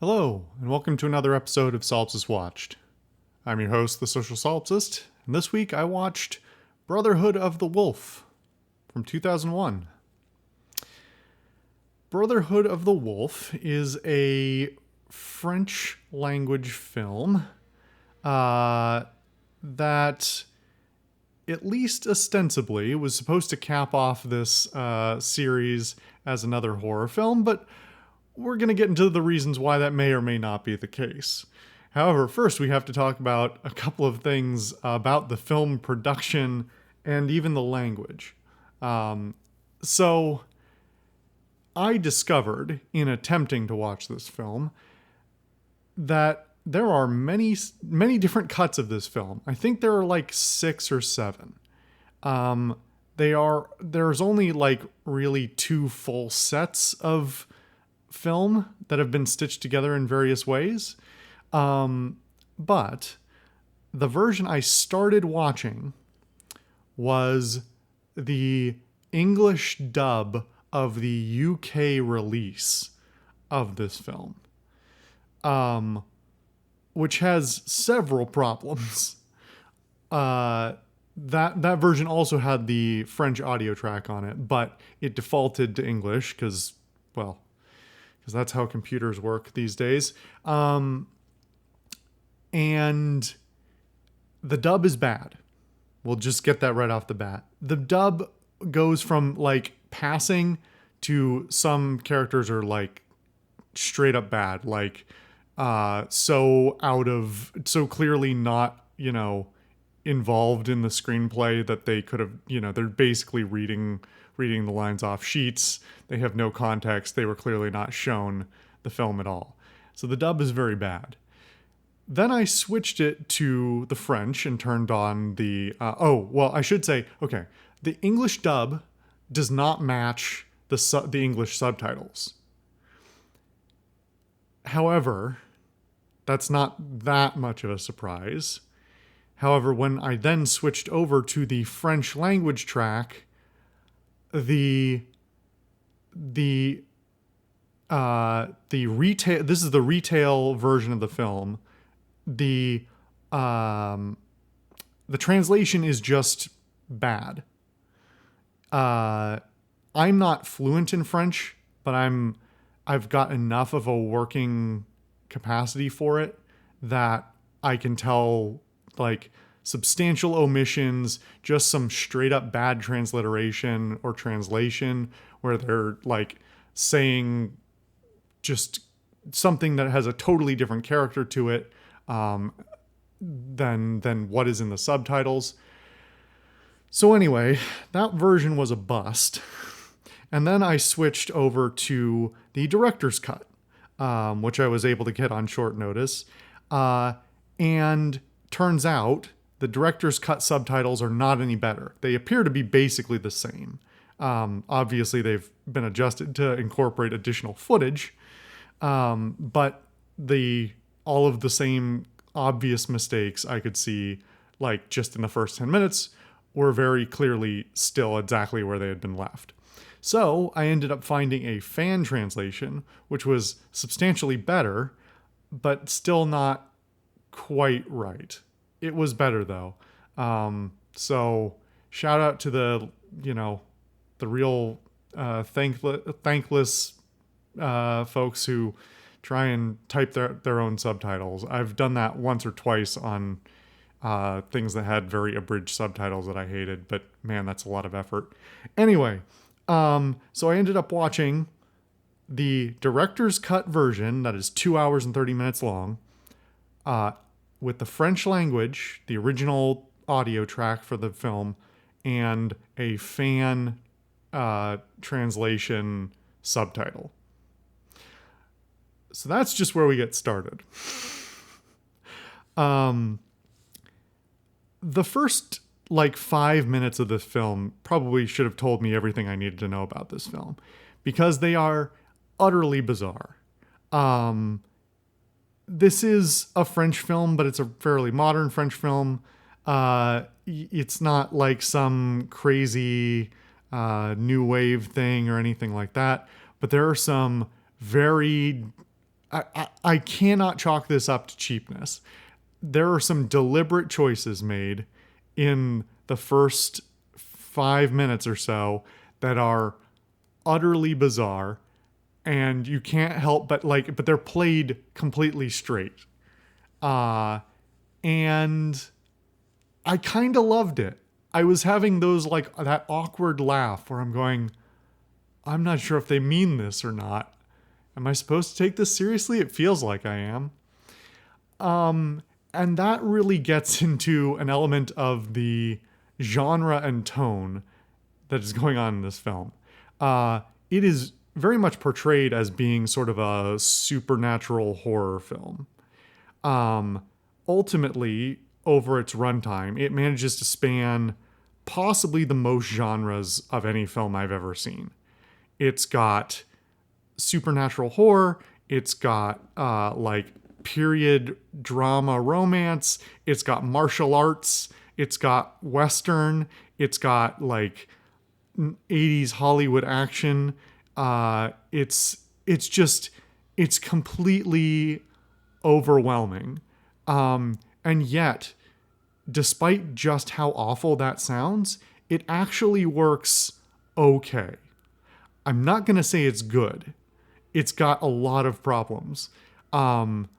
Hello, and welcome to another episode of Solipsist Watched. I'm your host, the Social Solipsist, and this week I watched Brotherhood of the Wolf from 2001. Brotherhood of the Wolf is a French language film that, at least ostensibly, was supposed to cap off this series as another horror film, but we're going to get into the reasons why that may or may not be the case. However, first we have to talk about a couple of things about the film production and even the language. So I discovered, in attempting to watch this film, that there are many different cuts of this film. I think there are like 6 or 7. There's only like really 2 full sets of film that have been stitched together in various ways. But the version I started watching was the English dub of the UK release of this film, which has several problems. That version also had the French audio track on it, but it defaulted to English because that's how computers work these days. And the dub is bad. We'll just get that right off the bat. The dub goes from like passing to some characters are like straight up bad, like so clearly not, involved in the screenplay that they could have, they're basically reading the lines off sheets. They have no context. They were clearly not shown the film at all. So the dub is very bad. Then I switched it to the French and turned on the... I should say, okay, the English dub does not match the English subtitles. However, that's not that much of a surprise. However, when I then switched over to the French language track, the retail, this is the retail version of the film. The translation is just bad. I'm not fluent in French, but I've got enough of a working capacity for it that I can tell like substantial omissions, just some straight up bad transliteration or translation where they're like saying just something that has a totally different character to it than what is in the subtitles. So anyway, that version was a bust. And then I switched over to the director's cut, which I was able to get on short notice. And turns out the director's cut subtitles are not any better. They appear to be basically the same. Obviously, they've been adjusted to incorporate additional footage, but all of the same obvious mistakes I could see, like just in the first 10 minutes, were very clearly still exactly where they had been left. So I ended up finding a fan translation, which was substantially better, but still not quite right. It was better though. So shout out to the real thankless folks who try and type their own subtitles. I've done that once or twice on things that had very abridged subtitles that I hated, but man, that's a lot of effort. Anyway, so I ended up watching the director's cut version that is 2 hours and 30 minutes long, with the French language, the original audio track for the film, and a fan translation subtitle. So that's just where we get started. The first 5 minutes of this film probably should have told me everything I needed to know about this film, because they are utterly bizarre. This is a French film, but it's a fairly modern French film. It's not like some crazy new wave thing or anything like that, but there are some very I cannot chalk this up to cheapness. There are some deliberate choices made in the first 5 minutes or so that are utterly bizarre, and you can't help but they're played completely straight. And I kind of loved it. I was having those that awkward laugh where I'm going, I'm not sure if they mean this or not. Am I supposed to take this seriously? It feels like I am. And that really gets into an element of the genre and tone that is going on in this film. It is very much portrayed as being sort of a supernatural horror film. Ultimately, over its runtime, it manages to span possibly the most genres of any film I've ever seen. It's got supernatural horror. It's got period drama romance. It's got martial arts. It's got Western. It's got 80s Hollywood action. It's completely overwhelming. And yet, despite just how awful that sounds, it actually works okay. I'm not going to say it's good. It's got a lot of problems. But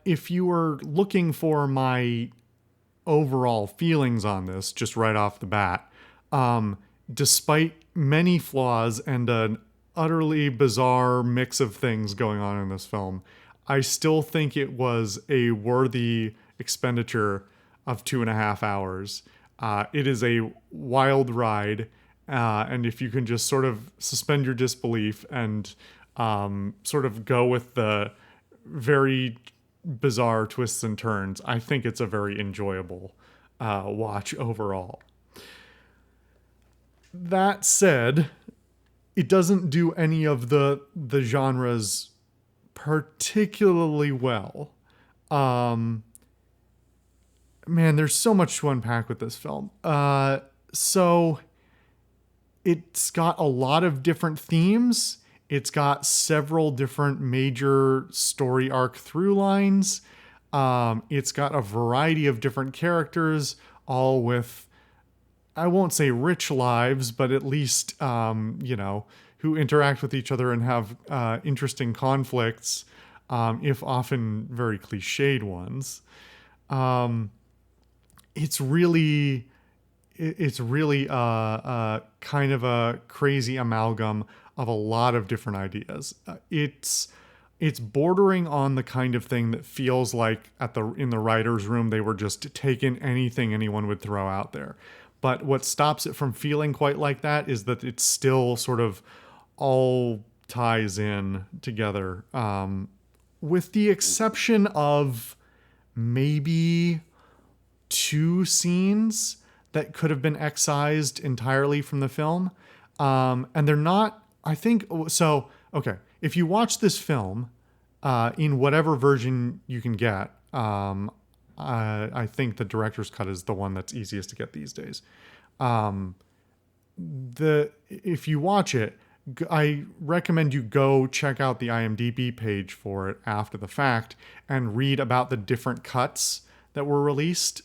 if you were looking for my overall feelings on this, just right off the bat, despite many flaws and an utterly bizarre mix of things going on in this film, I still think it was a worthy expenditure of 2.5 hours. It is a wild ride, and if you can just sort of suspend your disbelief and sort of go with the very bizarre twists and turns, I think it's a very enjoyable watch overall. That said, it doesn't do any of the genres particularly well. Man, there's so much to unpack with this film. So it's got a lot of different themes. It's got several different major story arc through lines. It's got a variety of different characters, all with, I won't say rich lives, but at least, who interact with each other and have interesting conflicts, if often very cliched ones. It's really kind of a crazy amalgam of a lot of different ideas. It's bordering on the kind of thing that feels like in the writer's room they were just taking anything anyone would throw out there. But what stops it from feeling quite like that is that it's still sort of all ties in together, with the exception of maybe 2 scenes that could have been excised entirely from the film. And they're not, I think, so, okay, if you watch this film in whatever version you can get, I think the director's cut is the one that's easiest to get these days. If you watch it, I recommend you go check out the IMDb page for it after the fact and read about the different cuts that were released.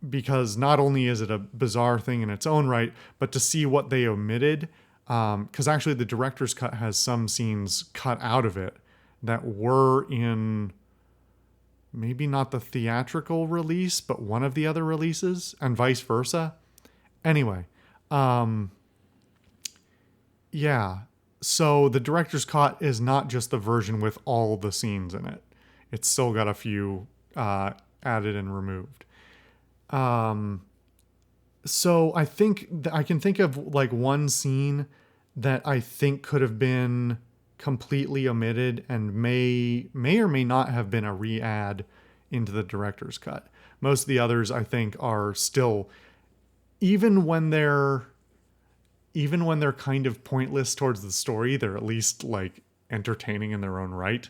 Because not only is it a bizarre thing in its own right, but to see what they omitted, because actually the director's cut has some scenes cut out of it that were in maybe not the theatrical release, but one of the other releases, and vice versa. Anyway, yeah. So the director's cut is not just the version with all the scenes in it. It's still got a few added and removed. So I think I can think of one scene that I think could have been completely omitted and may or may not have been a re-add into the director's cut. Most of the others I think are still, even when they're kind of pointless towards the story, they're at least entertaining in their own right.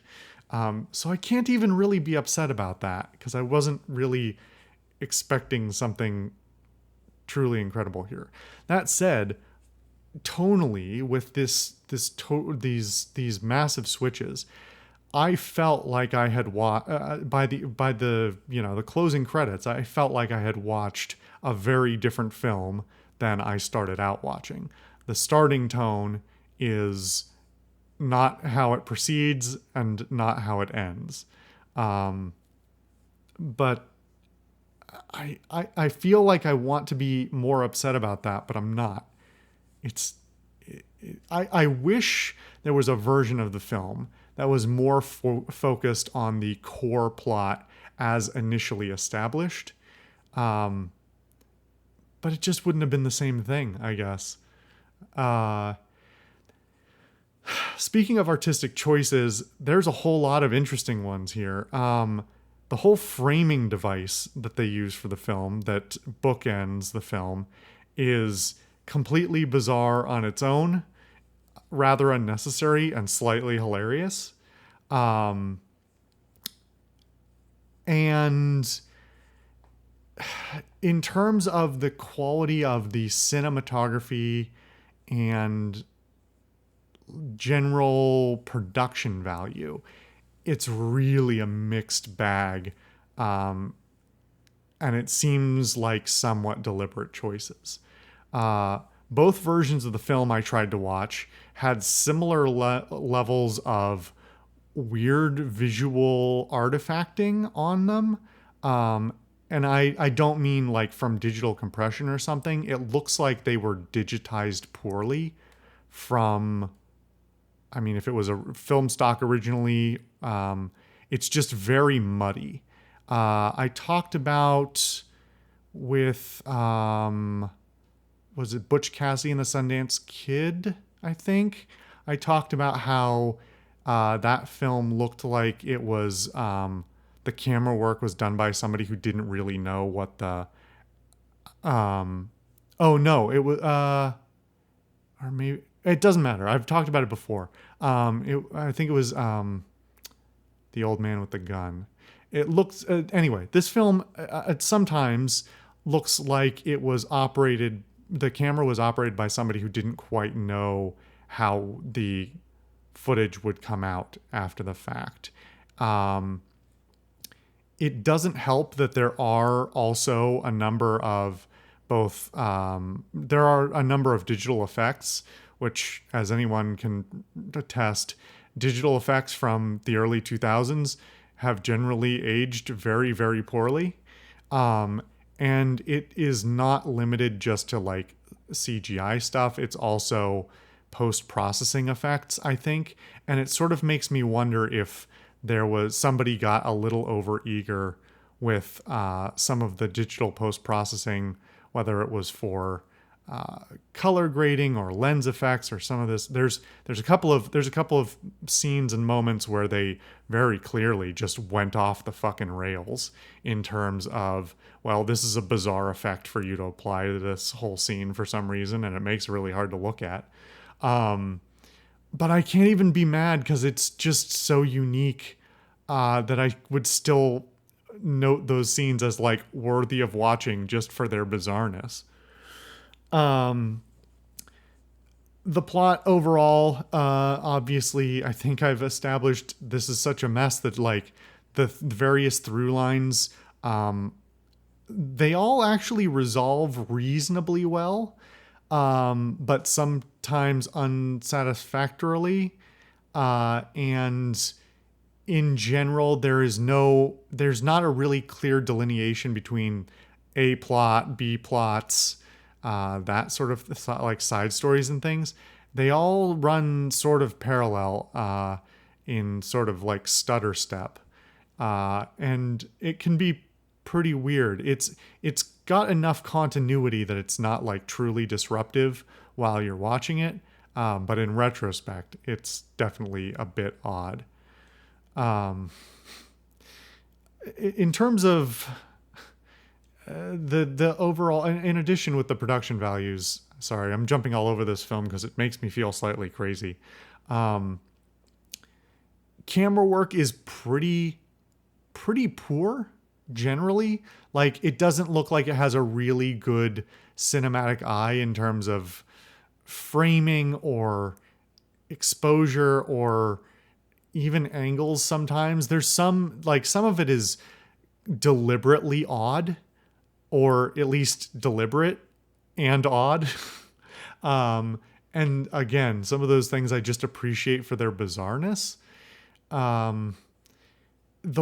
So I can't even really be upset about that because I wasn't really expecting something truly incredible here. That said, tonally with these massive switches, I felt like I had by the the closing credits, I felt like I had watched a very different film than I started out watching. The starting tone is not how it proceeds and not how it ends. But I feel like I want to be more upset about that, but I'm not. It's I wish there was a version of the film that was more focused on the core plot as initially established. But it just wouldn't have been the same thing, I guess. Uh, Speaking of artistic choices, there's a whole lot of interesting ones here. The whole framing device that they use for the film, that bookends the film, is completely bizarre on its own, rather unnecessary, and slightly hilarious. And in terms of the quality of the cinematography and general production value, it's really a mixed bag. And it seems like somewhat deliberate choices. Both versions of the film I tried to watch had similar levels of weird visual artifacting on them. And I don't mean like from digital compression or something. It looks like they were digitized poorly from, I mean, if it was a film stock originally, it's just very muddy. I talked about with, was it Butch Cassidy and the Sundance Kid, I think? I talked about how that film looked like it was, the camera work was done by somebody who didn't really know what the, oh no, it was, or maybe, it doesn't matter. I've talked about it before. I think it was The Old Man with the Gun. It looks, anyway, this film sometimes looks like it was operated, the camera was operated by somebody who didn't quite know how the footage would come out after the fact. It doesn't help that there are also a number of there are a number of digital effects, which, as anyone can attest, digital effects from the early 2000s have generally aged very, very poorly. And it is not limited just to like CGI stuff. It's also post-processing effects, I think. And it sort of makes me wonder if there was somebody got a little over eager with some of the digital post-processing, whether it was for color grading or lens effects or some of this. There's a couple of scenes and moments where they very clearly just went off the fucking rails in terms of, well, this is a bizarre effect for you to apply to this whole scene for some reason, and it makes it really hard to look at. But I can't even be mad because it's just so unique that I would still note those scenes as like worthy of watching just for their bizarreness. The plot overall, obviously, I think I've established this is such a mess that like the various through lines, they all actually resolve reasonably well, but sometimes unsatisfactorily. And in general, there's not a really clear delineation between A plot, B plots, that sort of like side stories and things. They all run sort of parallel in sort of like stutter step. And it can be pretty weird. It's got enough continuity that it's not like truly disruptive while you're watching it. But in retrospect, it's definitely a bit odd. In terms of the overall, in addition with the production values, sorry, I'm jumping all over this film because it makes me feel slightly crazy. Camera work is pretty poor generally. Like, it doesn't look like it has a really good cinematic eye in terms of framing or exposure or even angles sometimes. There's some of it is deliberately odd, or at least deliberate and odd. um, and again, some of those things I just appreciate for their bizarreness. The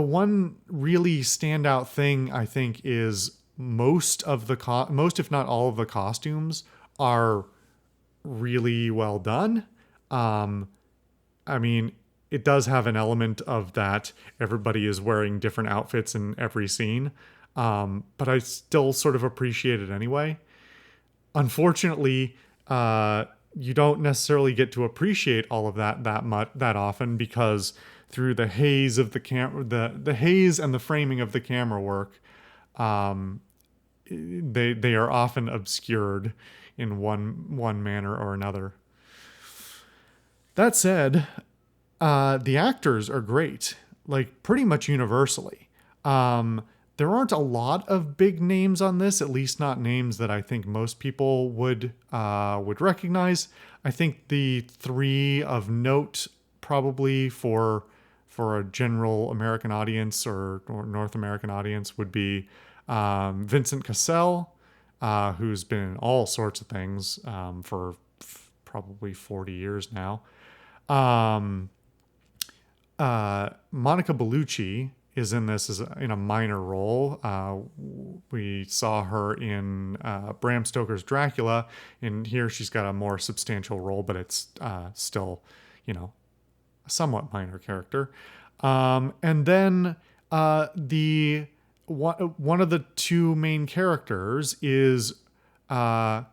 one really standout thing I think is most if not all of the costumes are really well done. I mean, it does have an element of that everybody is wearing different outfits in every scene, but I still sort of appreciate it anyway. Unfortunately, you don't necessarily get to appreciate all of that often, because through the haze of the haze and the framing of the camera work, they are often obscured in one manner or another. That said, the actors are great, like pretty much universally. There aren't a lot of big names on this, at least not names that I think most people would recognize. I think the three of note, probably for a general American audience or North American audience, would be Vincent Cassel, who's been in all sorts of things for probably 40 years now. Monica Bellucci is in this in a minor role. We saw her in Bram Stoker's Dracula, and here she's got a more substantial role, but it's still, a somewhat minor character. And then the one of the two main characters is I'm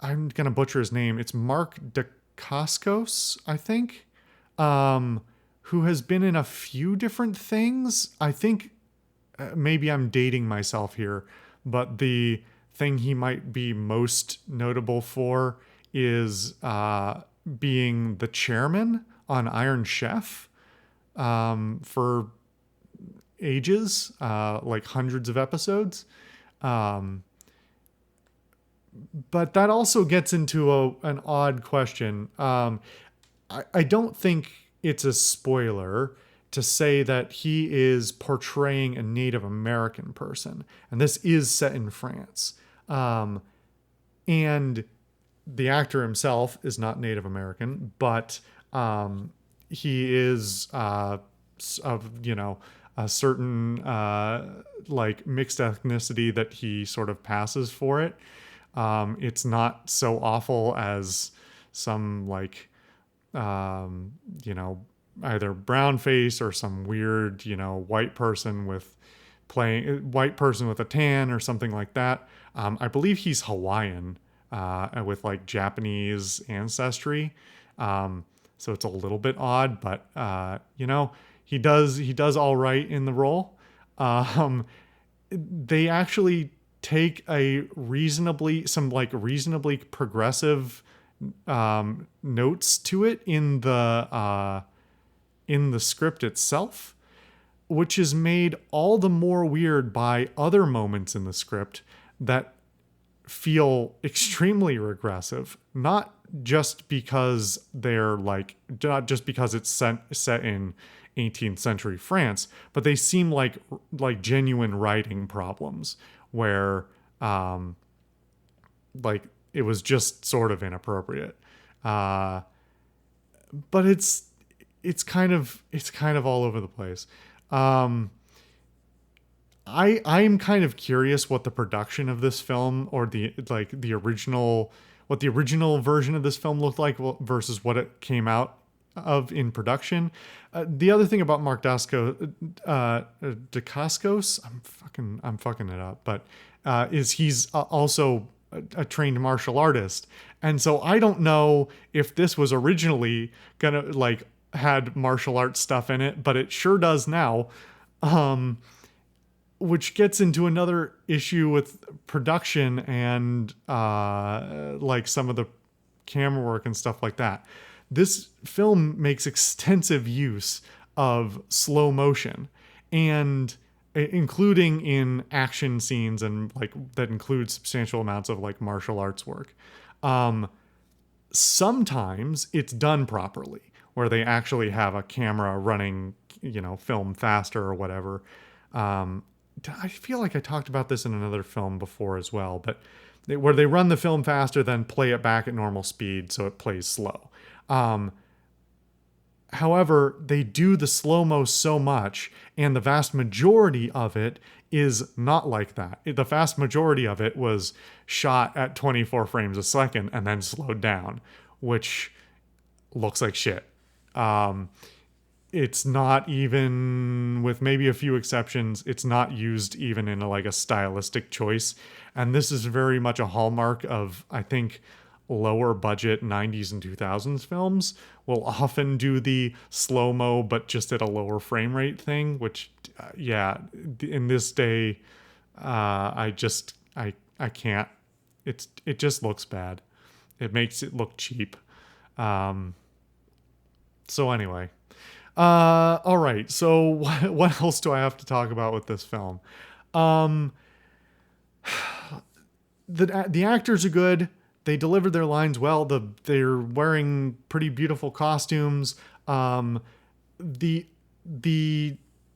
gonna butcher his name. It's Mark Dacascos, I think, who has been in a few different things. I think maybe I'm dating myself here, but the thing he might be most notable for is being the chairman on Iron Chef for ages, like hundreds of episodes. But that also gets into an odd question. I don't think it's a spoiler to say that he is portraying a Native American person, and this is set in France. And the actor himself is not Native American, but he is of a certain like mixed ethnicity that he sort of passes for it. It's not so awful as some like either brown face or some weird, white person with a tan or something like that. I believe he's Hawaiian with like Japanese ancestry. So it's a little bit odd, but he does all right in the role. They actually take some reasonably progressive notes to it in the script itself, which is made all the more weird by other moments in the script that feel extremely regressive, not just because it's set in 18th century France, but they seem like genuine writing problems where it was just sort of inappropriate. But it's kind of all over the place. I'm kind of curious what the production of this film, or the original version of this film looked like versus what it came out of in production. The other thing about Mark Dacascos, I'm fucking it up, but is he's also a trained martial artist, and so I don't know if this was originally gonna had martial arts stuff in it, but it sure does now. Which gets into another issue with production and some of the camera work and stuff like that. This film makes extensive use of slow motion, and including in action scenes, and that includes substantial amounts of martial arts work. sometimes it's done properly, where they actually have a camera running, film faster or whatever. I feel like I talked about this in another film before as well, but where they run the film faster, then play it back at normal speed so it plays slow. However, they do the slow-mo so much, and the vast majority of it is not like that. The vast majority of it was shot at 24 frames a second and then slowed down, which looks like shit. It's not even, with maybe a few exceptions, it's not used even in a stylistic choice. And this is very much a hallmark of, I think, lower budget 90s and 2000s films will often do the slow-mo but just at a lower frame rate thing, which in this day I can't. It just looks bad. It makes it look cheap. So anyway, all right, so what else do I have to talk about with this film? The actors are good. They delivered their lines well. They're wearing pretty beautiful costumes. The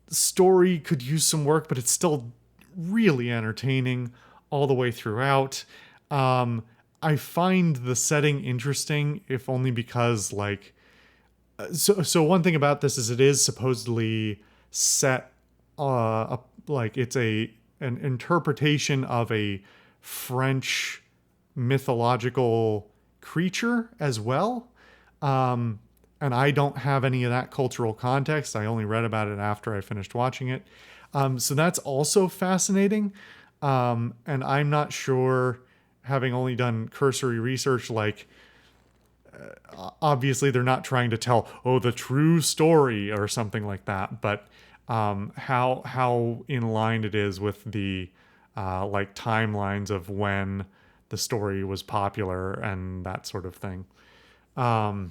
story could use some work, but it's still really entertaining all the way throughout. I find the setting interesting, if only because so one thing about this is it is supposedly set it's an interpretation of a French mythological creature as well. And I don't have any of that cultural context. I only read about it after I finished watching it. So that's also fascinating. And I'm not sure, having only done cursory research, obviously they're not trying to tell, the true story or something like that, but how in line it is with the timelines of when the story was popular and that sort of thing. But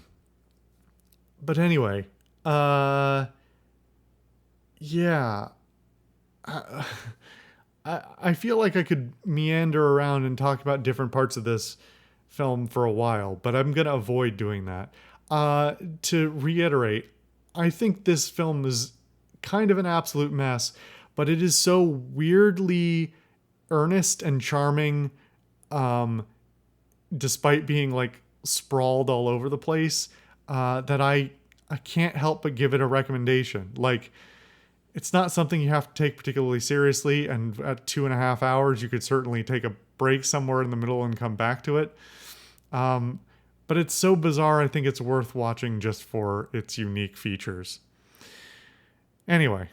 anyway, yeah, I feel like I could meander around and talk about different parts of this film for a while, but I'm going to avoid doing that. To reiterate, I think this film is kind of an absolute mess, but it is so weirdly earnest and charming, despite being sprawled all over the place, that I can't help but give it a recommendation. It's not something you have to take particularly seriously, and at 2.5 hours, you could certainly take a break somewhere in the middle and come back to it. But it's so bizarre, I think it's worth watching just for its unique features. Anyway,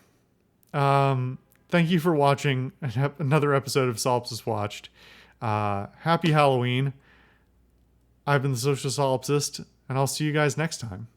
thank you for watching another episode of Solipsist Watched. Happy Halloween. I've been the Social Solipsist, and I'll see you guys next time.